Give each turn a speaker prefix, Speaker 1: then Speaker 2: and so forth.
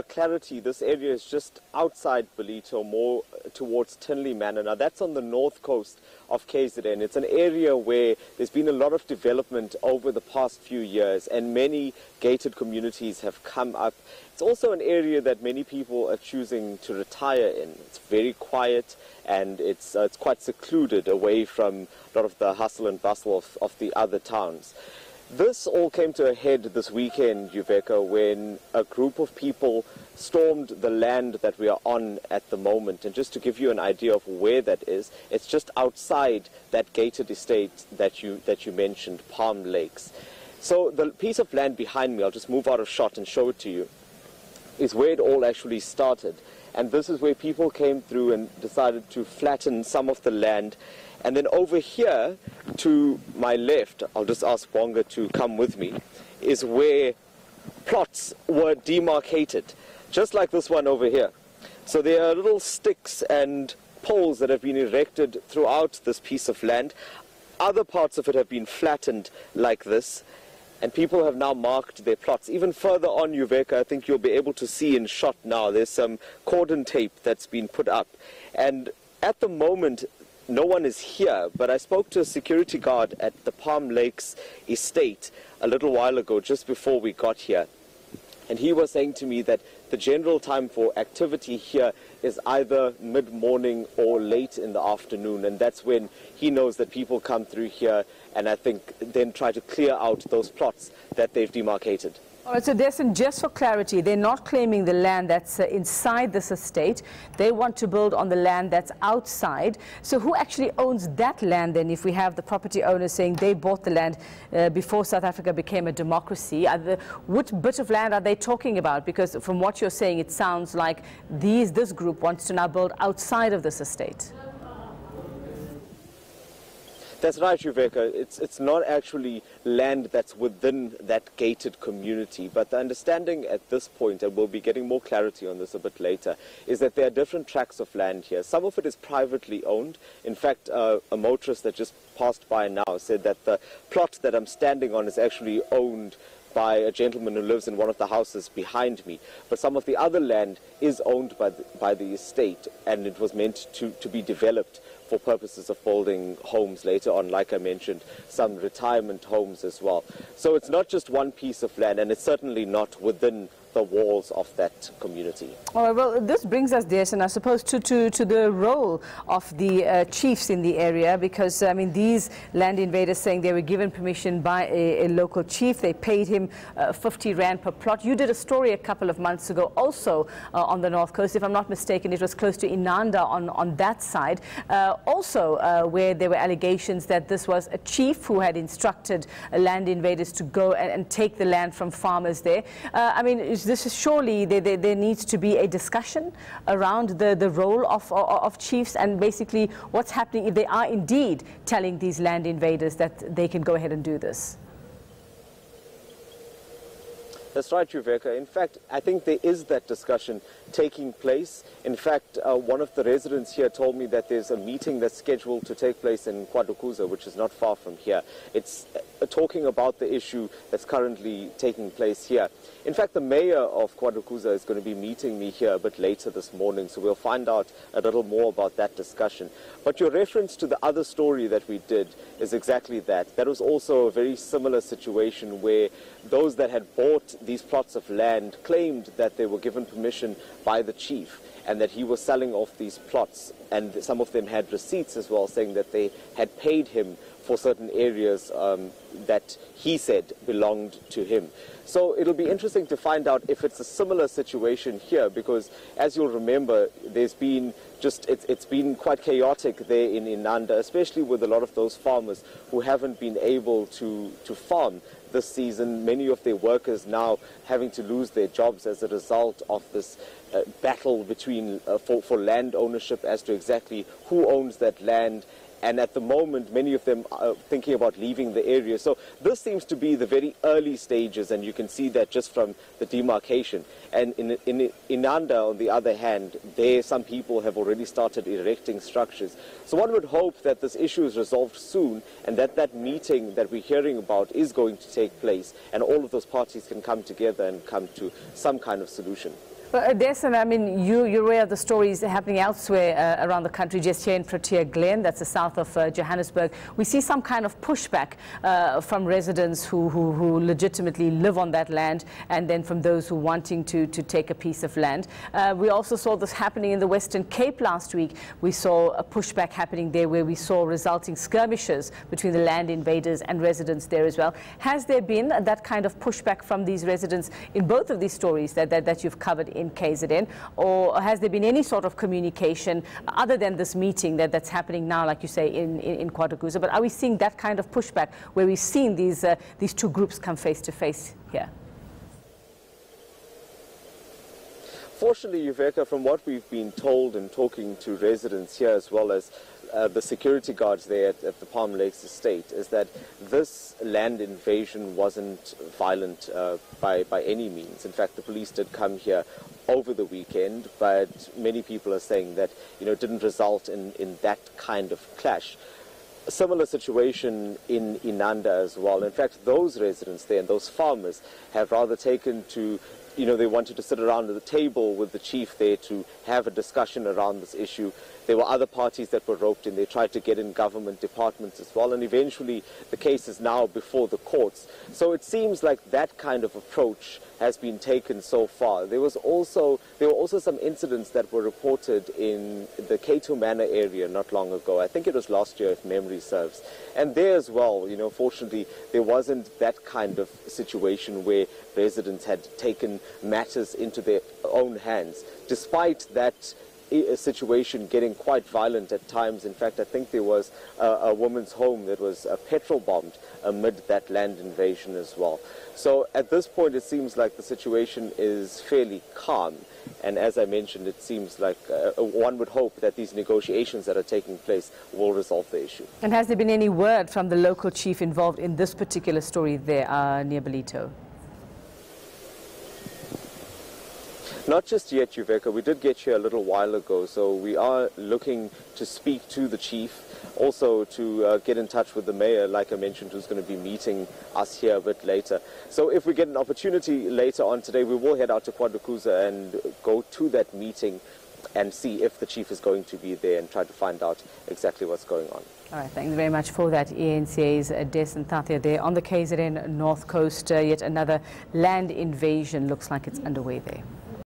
Speaker 1: clarity, this area is just outside Ballito, more towards Tinley Manor. Now that's on the north coast of KZN. It's an area where there's been a lot of development over the past few years and many gated communities have come up. It's also an area that many people are choosing to retire in. It's very quiet and it's quite secluded away from a lot of the hustle and bustle of the other towns. This all came to a head this weekend, Yuveka, when a group of people stormed the land that we are on at the moment. And just to give you an idea of where that is, it's just outside that gated estate that you mentioned, Palm Lakes. So the piece of land behind me, I'll just move out of shot and show it to you, is where it all actually started. And this is where people came through and decided to flatten some of the land. And then over here to my left, I'll just ask Bonga to come with me, is where plots were demarcated, just like this one over here. So there are little sticks and poles that have been erected throughout this piece of land. Other parts of it have been flattened like this, and people have now marked their plots. Even further on, Yuveka, I think you'll be able to see in shot now, there's some cordon tape that's been put up. And at the moment, no one is here, but I spoke to a security guard at the Palm Lakes estate a little while ago, just before we got here. And he was saying to me that the general time for activity here is either mid-morning or late in the afternoon, and that's when he knows that people come through here and I think then try to clear out those plots that they've demarcated.
Speaker 2: All right, so Dasen, just for clarity, they're not claiming the land that's inside this estate. They want to build on the land that's outside. So who actually owns that land then, if we have the property owners saying they bought the land before South Africa became a democracy? What bit of land are they talking about? Because from what you're saying, it sounds like this group wants to now build outside of this estate.
Speaker 1: That's right, Yuveka. It's not actually land that's within that gated community, but the understanding at this point, and we'll be getting more clarity on this a bit later, is that there are different tracts of land here. Some of it is privately owned. In fact, a motorist that just passed by now said that the plot that I'm standing on is actually owned by a gentleman who lives in one of the houses behind me. But some of the other land is owned by the estate, and it was meant to be developed for purposes of building homes later on, like I mentioned, some retirement homes as well. So it's not just one piece of land, and it's certainly not within the walls of that community.
Speaker 2: All right, well, this brings us, Dasen, I suppose, to the role of the chiefs in the area, because, I mean, these land invaders saying they were given permission by a local chief. They paid him 50 Rand per plot. You did a story a couple of months ago also on the north coast. If I'm not mistaken, it was close to Inanda on that side. Also, where there were allegations that this was a chief who had instructed land invaders to go and take the land from farmers there. I mean, this is surely there needs to be a discussion around the role of chiefs and basically what's happening if they are indeed telling these land invaders that they can go ahead and do this.
Speaker 1: That's right, Yuveka. In fact, I think there is that discussion taking place. In fact, one of the residents here told me that there's a meeting that's scheduled to take place in KwaZulu-Natal, which is not far from here. It's talking about the issue that's currently taking place here. In fact, the mayor of KwaZulu-Natal is going to be meeting me here a bit later this morning, so we'll find out a little more about that discussion. But your reference to the other story that we did is exactly that. That was also a very similar situation where those that had bought these plots of land claimed that they were given permission by the chief and that he was selling off these plots, and some of them had receipts as well saying that they had paid him for certain areas that he said belonged to him. So it'll be interesting to find out if it's a similar situation here, because as you'll remember, there's been it's been quite chaotic there in Inanda, especially with a lot of those farmers who haven't been able to farm this season. Many of their workers now having to lose their jobs as a result of this battle between for land ownership as to exactly who owns that land. And at the moment, many of them are thinking about leaving the area. So this seems to be the very early stages, and you can see that just from the demarcation. And in Inanda, on the other hand, there some people have already started erecting structures. So one would hope that this issue is resolved soon, and that meeting that we're hearing about is going to take place, and all of those parties can come together and come to some kind of solution.
Speaker 2: Well, Dasen, I mean, you're aware of the stories happening elsewhere around the country, just here in Protea Glen, that's the south of Johannesburg. We see some kind of pushback from residents who legitimately live on that land, and then from those who are wanting to take a piece of land. We also saw this happening in the Western Cape last week. We saw a pushback happening there where we saw resulting skirmishes between the land invaders and residents there as well. Has there been that kind of pushback from these residents in both of these stories that you've covered in KZN, or has there been any sort of communication other than this meeting that's happening now, like you say, in KwaZulu-Natal? But are we seeing that kind of pushback where we've seen these two groups come face to face here?
Speaker 1: Fortunately, Yuveka, from what we've been told and talking to residents here as well as the security guards there at the Palm Lakes estate, is that this land invasion wasn't violent by any means. In fact, the police did come here over the weekend, but many people are saying that, it didn't result in that kind of clash. A similar situation in Inanda as well. In fact, those residents there and those farmers have rather taken to, they wanted to sit around at the table with the chief there to have a discussion around this issue. There were other parties that were roped in. They tried to get in government departments as well, and eventually the case is now before the courts. So it seems like that kind of approach has been taken so far. There were also some incidents that were reported in the K2 Manor area not long ago. I think it was last year, if memory serves. And there as well, fortunately, there wasn't that kind of situation where residents had taken matters into their own hands. Despite that situation getting quite violent at times. In fact, I think there was a woman's home that was petrol bombed amid that land invasion as well. So at this point, it seems like the situation is fairly calm. And as I mentioned, it seems like one would hope that these negotiations that are taking place will resolve the issue.
Speaker 2: And has there been any word from the local chief involved in this particular story there near Ballito?
Speaker 1: Not just yet, Yuveka. We did get here a little while ago, so we are looking to speak to the chief, also to get in touch with the mayor, like I mentioned, who's going to be meeting us here a bit later. So if we get an opportunity later on today, we will head out to KwaZulu-Natal and go to that meeting and see if the chief is going to be there and try to find out exactly what's going on.
Speaker 2: All right, thanks very much for that. eNCA's Dasen Thathiah there on the KZN North Coast. Yet another land invasion looks like it's underway there.